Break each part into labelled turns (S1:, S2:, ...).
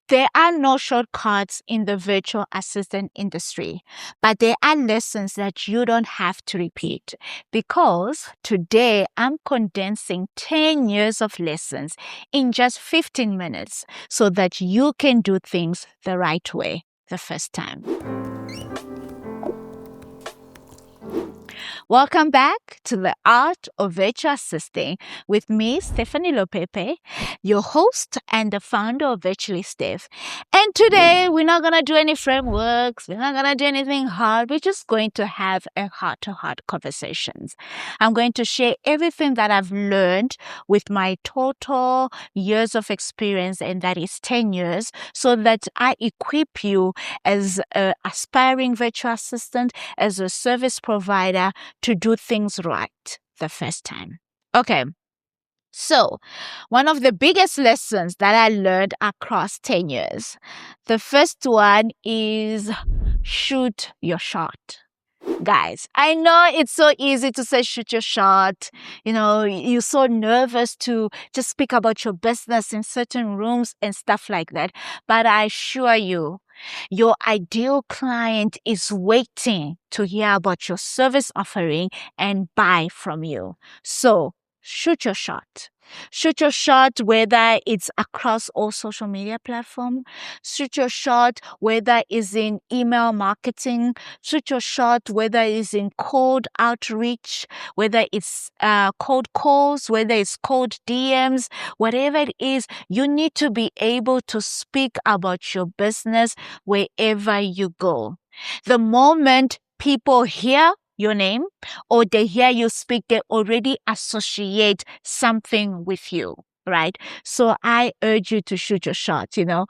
S1: There are no shortcuts in the virtual assistant industry, but there are lessons that you don't have to repeat, because today I'm condensing 10 years of lessons in just 15 minutes so that you can do things the right way the first time. Welcome back to the Art of Virtual Assisting with me, Stephanie Lopepe, your host and the founder of Virtually Steph. And today we're not going to do any frameworks. We're not going to do anything hard. We're just going to have a heart-to-heart conversations. I'm going to share everything that I've learned with my total years of experience, and that is 10 years, so that I equip you as an aspiring virtual assistant, as a service provider, to do things right the first time. Okay. So, one of the biggest lessons that I learned across 10 years, the first one is shoot your shot. Guys, I know it's so easy to say shoot your shot. You know, you're so nervous to just speak about your business in certain rooms and stuff like that. But I assure you, your ideal client is waiting to hear about your service offering and buy from you. So, shoot your shot. Shoot your shot whether it's across all social media platforms. Shoot your shot whether it's in email marketing. Shoot your shot whether it's in cold outreach, whether it's cold calls, whether it's cold DMs, whatever it is, you need to be able to speak about your business wherever you go. The moment people hear your name or they hear you speak, they already associate something with you, right? So I urge you to shoot your shot, you know.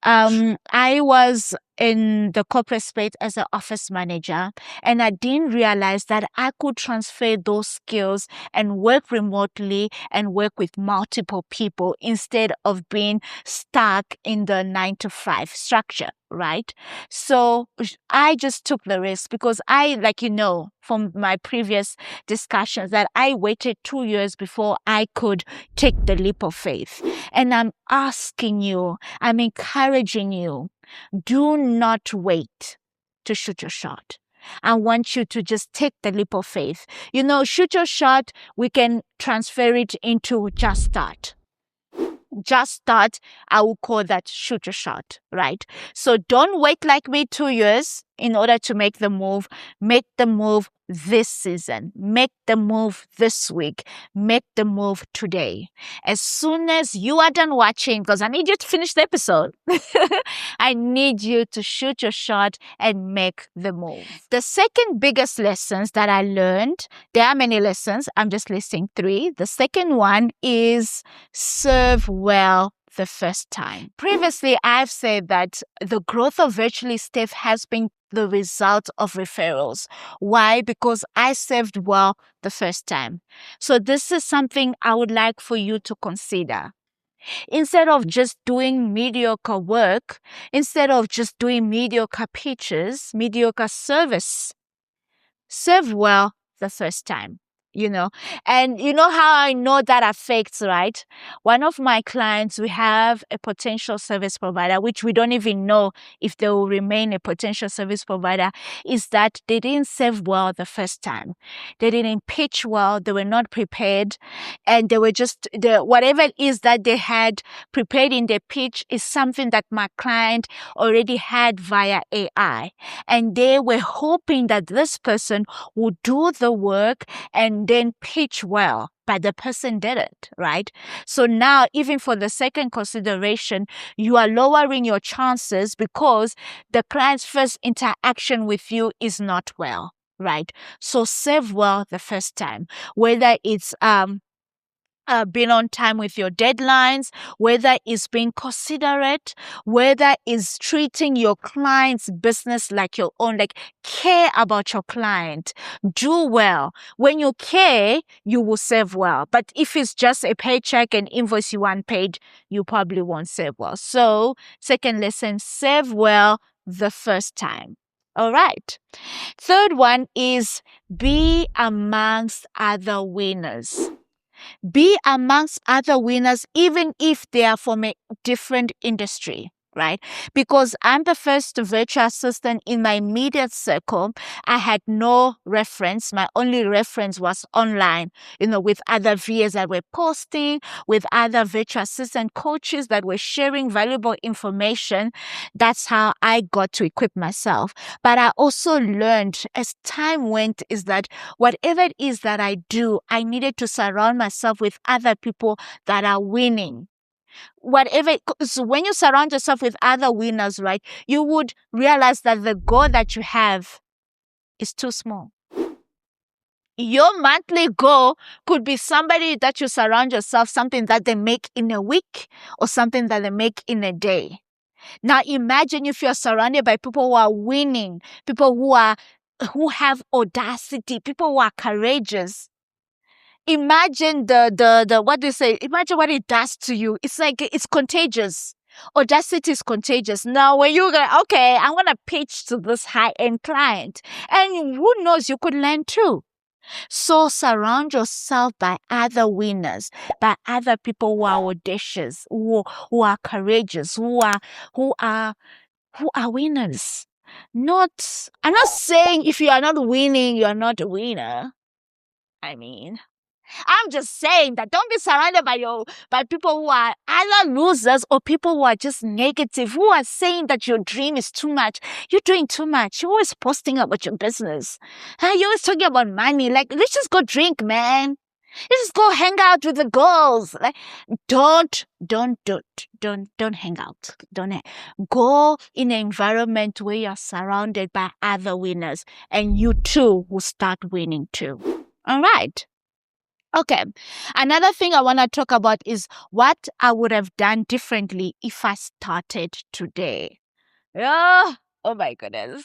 S1: I was in the corporate space as an office manager, and I didn't realize that I could transfer those skills and work remotely and work with multiple people instead of being stuck in the 9-to-5 structure, right? So I just took the risk because I, like you know, from my previous discussions, that I waited 2 years before I could take the leap of faith. And I'm asking you, I'm encouraging you, do not wait to shoot your shot. I want you to just take the leap of faith. You know, shoot your shot, we can transfer it into just start. Just start, I will call that shoot your shot, right? So don't wait like me 2 years in order to make the move. Make the move this season. Make the move this week. Make the move today. As soon as you are done watching, because I need you to finish the episode, I need you to shoot your shot and make the move. The second biggest lessons that I learned, there are many lessons, I'm just listing 3. The second one is serve well the first time. Previously, I've said that the growth of Virtually Steph has been the result of referrals. Why? Because I served well the first time. So this is something I would like for you to consider. Instead of just doing mediocre work, instead of just doing mediocre pitches, mediocre service, serve well the first time. You know, and you know how I know that affects, right? One of my clients, we have a potential service provider, which we don't even know if they will remain a potential service provider, is that they didn't serve well the first time. They didn't pitch well. They were not prepared. And they were just, whatever it is that they had prepared in their pitch is something that my client already had via AI. And they were hoping that this person would do the work and then pitch well, but the person didn't, right? So now, even for the second consideration, you are lowering your chances because the client's first interaction with you is not well, right? So serve well the first time, whether it's being on time with your deadlines, whether it's being considerate, whether it's treating your client's business like your own, like care about your client. Do well. When you care, you will serve well. But if it's just a paycheck and invoice you want paid, you probably won't serve well. So, second lesson, serve well the first time. All right. Third one is be amongst other winners. Be amongst other winners, even if they are from a different industry. right? Because I'm the first virtual assistant in my immediate circle. I had no reference. My only reference was online, with other VAs that were posting, with other virtual assistant coaches that were sharing valuable information. That's how I got to equip myself. But I also learned as time went is that whatever it is that I do, I needed to surround myself with other people that are winning. So when you surround yourself with other winners, right, you would realize that the goal that you have is too small. Your monthly goal could be somebody that you surround yourself, something that they make in a week or something that they make in a day. Now imagine if you're surrounded by people who are winning, people who have audacity, people who are courageous. Imagine the what do you say? Imagine what it does to you. It's like it's contagious. Audacity is contagious. Now, when you're gonna, okay, I'm gonna pitch to this high-end client, and who knows, you could learn too. So surround yourself by other winners, by other people who are audacious, who are courageous, who are winners. I'm not saying if you are not winning, you are not a winner. I'm just saying that don't be surrounded by people who are either losers or people who are just negative, who are saying that your dream is too much. You're doing too much. You're always posting about your business. You're always talking about money. Like, let's just go drink, man. Let's just go hang out with the girls. Like, don't hang out. Go in an environment where you're surrounded by other winners, and you too will start winning too. All right. Okay. Another thing I want to talk about is what I would have done differently if I started today. Oh my goodness.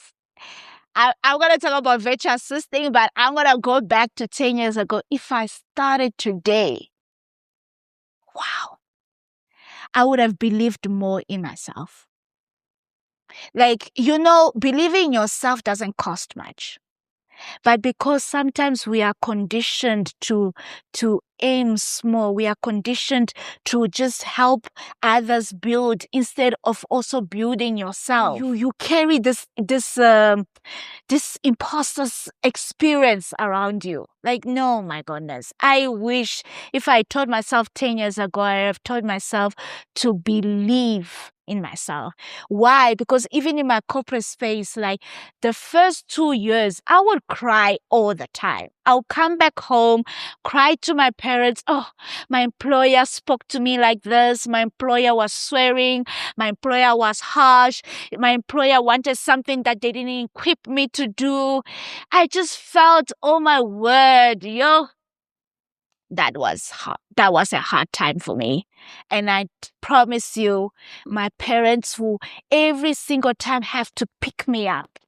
S1: I'm going to talk about virtual assisting, but I'm going to go back to 10 years ago. If I started today, wow, I would have believed more in myself. Like, believing in yourself doesn't cost much. But because sometimes we are conditioned to aim small, we are conditioned to just help others build instead of also building yourself. You carry this imposter experience around you. Like, no, my goodness. I wish if I told myself 10 years ago, I have told myself to believe in myself. Why? Because even in my corporate space, like the first 2 years, I would cry all the time. I'll come back home, cry to my parents. Oh, my employer spoke to me like this. My employer was swearing. My employer was harsh. My employer wanted something that they didn't equip me to do. I just felt, oh my word, that was hard. That was a hard time for me. And I promise you, my parents will every single time have to pick me up.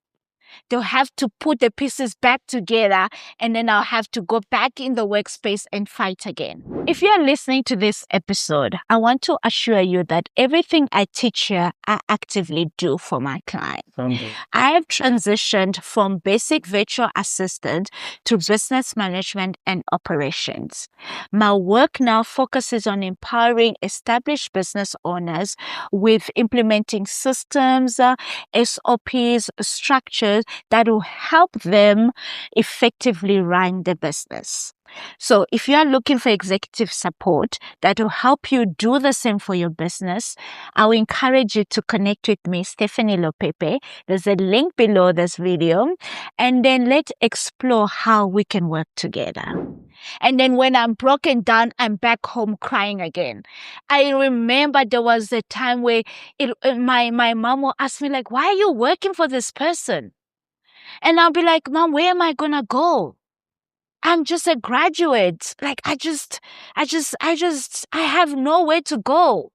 S1: They'll have to put the pieces back together, and then I'll have to go back in the workspace and fight again. If you're listening to this episode, I want to assure you that everything I teach here, I actively do for my clients. I have transitioned from basic virtual assistant to business management and operations. My work now focuses on empowering established business owners with implementing systems, SOPs, structures that will help them effectively run the business. So if you are looking for executive support that will help you do the same for your business, I will encourage you to connect with me, Stephanie Lopepe. There's a link below this video. And then let's explore how we can work together. And then when I'm broken down, I'm back home crying again. I remember there was a time where my mom will ask me, like, why are you working for this person? And I'll be like, Mom, where am I going to go? I'm just a graduate. Like, I have nowhere to go.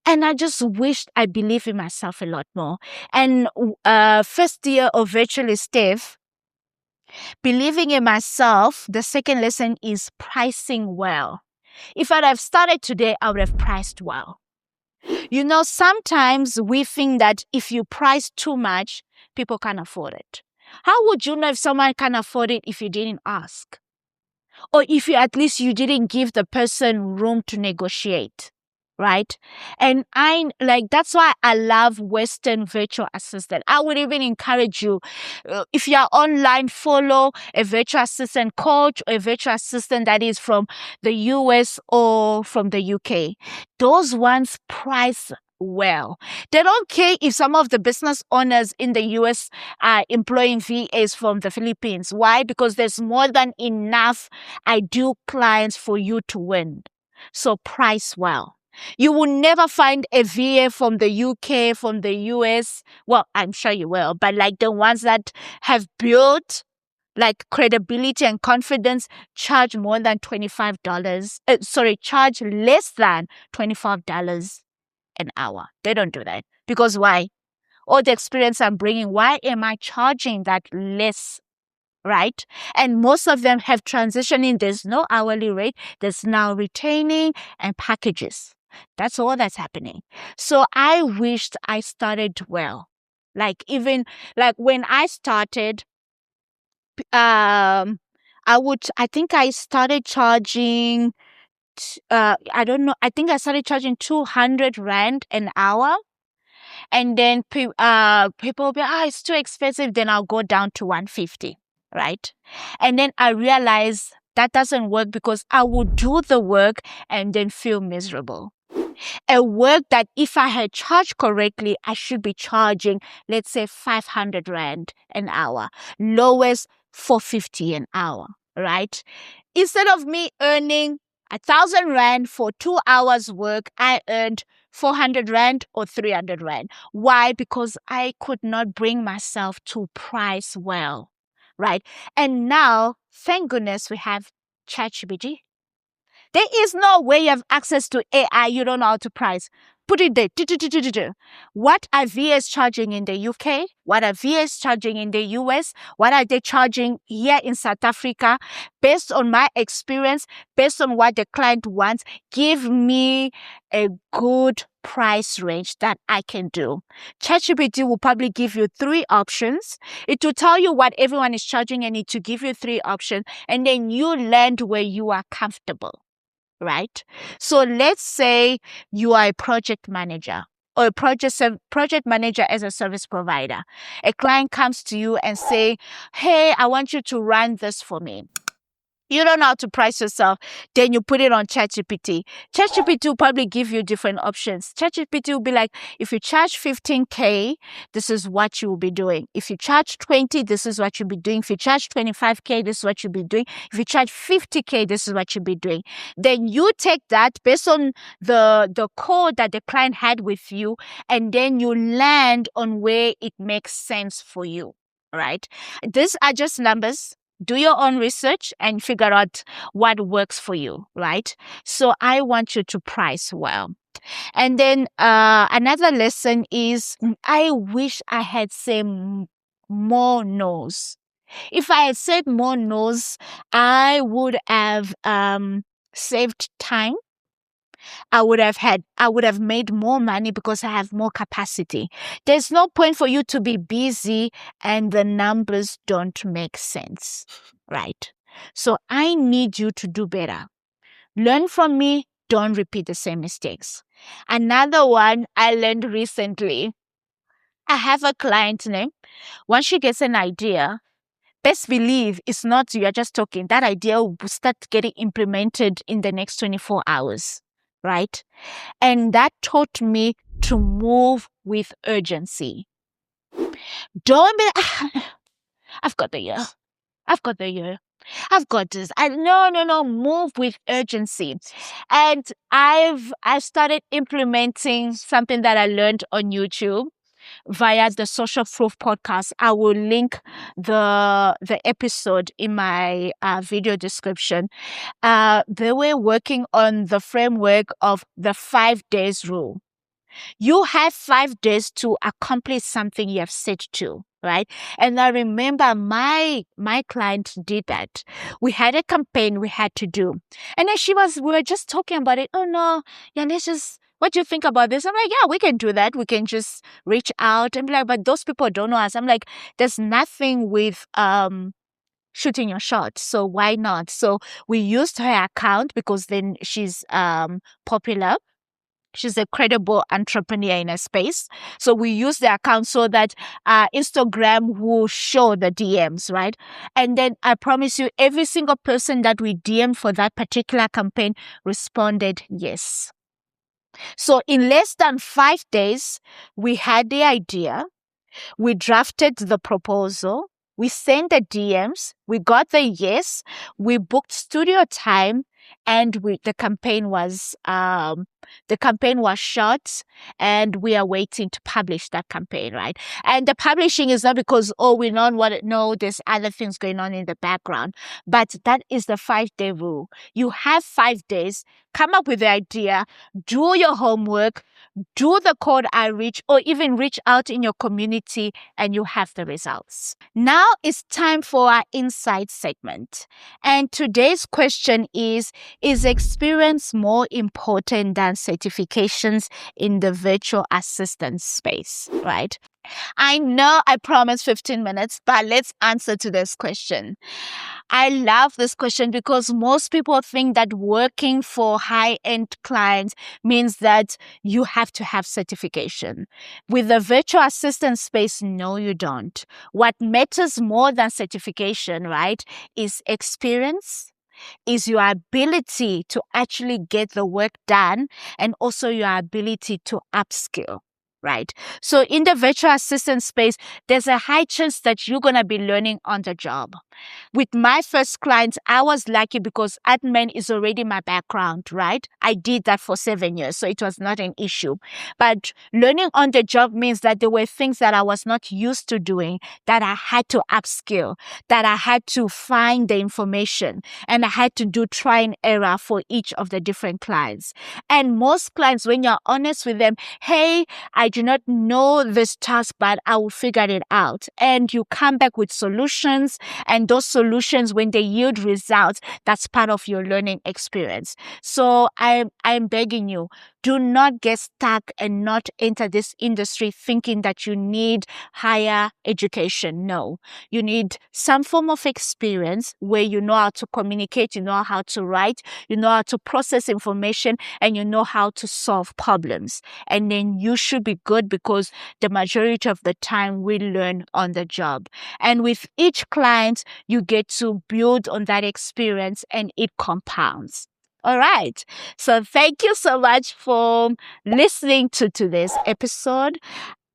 S1: And I just wished I believed in myself a lot more. And first year of Virtually Steph, believing in myself, the second lesson is pricing well. If I'd have started today, I would have priced well. Sometimes we think that if you price too much, people can't afford it. How would you know if someone can afford it if you didn't ask? Or if you didn't give the person room to negotiate, right? And that's why I love Western virtual assistant. I would even encourage you, if you are online, follow a virtual assistant coach or a virtual assistant that is from the US or from the UK. Those ones price well. They don't care if some of the business owners in the US are employing VAs from the Philippines. Why? Because there's more than enough ideal clients for you to win. So price well. You will never find a VA from the UK, from the US. Well, I'm sure you will, but like the ones that have built like credibility and confidence, charge more than $25. Charge less than $25 an hour. They don't do that. Because why? All the experience I'm bringing, why am I charging that less? Right? And most of them have transitioned in. There's no hourly rate. There's now retaining and packages. That's all that's happening. So I wished I started well. Like even like when I started, I think I started charging, I don't know, I think I started charging 200 Rand an hour. And then people will be, it's too expensive. Then I'll go down to 150, right? And then I realized that doesn't work because I will do the work and then feel miserable. A work that if I had charged correctly, I should be charging, let's say 500 Rand an hour, lowest 450 an hour, right? Instead of me earning 1,000 Rand for 2 hours work, I earned 400 Rand or 300 Rand. Why? Because I could not bring myself to price well, right? And now, thank goodness we have ChatGPT. There is no way you have access to AI, you don't know how to price. Put it there. What are VAs charging in the UK? What are VAs charging in the US? What are they charging here in South Africa? Based on my experience, based on what the client wants, give me a good price range that I can do. ChatGPT will probably give you 3 options. It will tell you what everyone is charging and it will give you 3 options. And then you land where you are comfortable. Right? So let's say you are a project manager or a project manager as a service provider. A client comes to you and say, hey, I want you to run this for me. You don't know how to price yourself, then you put it on ChatGPT. ChatGPT will probably give you different options. ChatGPT will be like, if you charge 15K, this is what you will be doing. If you charge 20, this is what you'll be doing. If you charge 25K, this is what you'll be doing. If you charge 50K, this is what you'll be doing. Then you take that based on the code that the client had with you, and then you land on where it makes sense for you, right? These are just numbers. Do your own research and figure out what works for you, right? So I want you to price well. And then another lesson is I wish I had said more no's. If I had said more no's, I would have saved time. I would have made more money because I have more capacity. There's no point for you to be busy and the numbers don't make sense, right? So I need you to do better. Learn from me. Don't repeat the same mistakes. Another one I learned recently. I have a client name. Once she gets an idea, best believe it's not you're just talking. That idea will start getting implemented in the next 24 hours. Right? And that taught me to move with urgency. Don't be, I've got the year. I've got the year. I've got this. No. Move with urgency. And I've started implementing something that I learned on YouTube via the Social Proof podcast. I will link the episode in my video description. They were working on the framework of the 5 days rule. You have 5 days to accomplish something you have set to, right? And I remember my client did that. We had a campaign we had to do. And then we were just talking about it. Oh no, yeah, what do you think about this? I'm like, yeah, we can do that. We can just reach out and be like, but those people don't know us. I'm like, there's nothing with shooting your shot. So why not? So we used her account because then she's popular. She's a credible entrepreneur in a space. So we use the account so that Instagram will show the DMs, right? And then I promise you, every single person that we DM for that particular campaign responded yes. So in less than 5 days, we had the idea, we drafted the proposal, we sent the DMs, we got the yes, we booked studio time, and the campaign was shot, and we are waiting to publish that campaign, right? And the publishing is not because we don't want to know there's other things going on in the background, but that is the 5-day rule. You have 5 days, come up with the idea, do your homework, do the cold outreach, or even reach out in your community, and you have the results. Now it's time for our insight segment. And today's question is experience more important than certifications in the virtual assistant space, right? I know I promised 15 minutes, but let's answer to this question. I love this question because most people think that working for high-end clients means that you have to have certification. With the virtual assistant space, no, you don't. What matters more than certification, right, is experience, is your ability to actually get the work done, and also your ability to upskill. Right. So in the virtual assistant space, there's a high chance that you're going to be learning on the job. With my first client, I was lucky because admin is already my background, right? I did that for 7 years, so it was not an issue. But learning on the job means that there were things that I was not used to doing that I had to upskill, that I had to find the information, and I had to do try and error for each of the different clients. And most clients, when you're honest with them, hey, I do not know this task, but I will figure it out. And you come back with solutions, and those solutions, when they yield results, that's part of your learning experience. So I'm begging you, do not get stuck and not enter this industry thinking that you need higher education. No, you need some form of experience where you know how to communicate, you know how to write, you know how to process information, and you know how to solve problems. And then you should be good because the majority of the time we learn on the job. And with each client, you get to build on that experience and it compounds. All right. So thank you so much for listening to today's episode.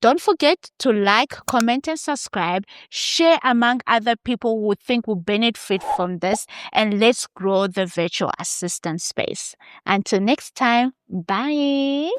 S1: Don't forget to like, comment, and subscribe. Share among other people who think will benefit from this. And let's grow the virtual assistant space. Until next time, bye.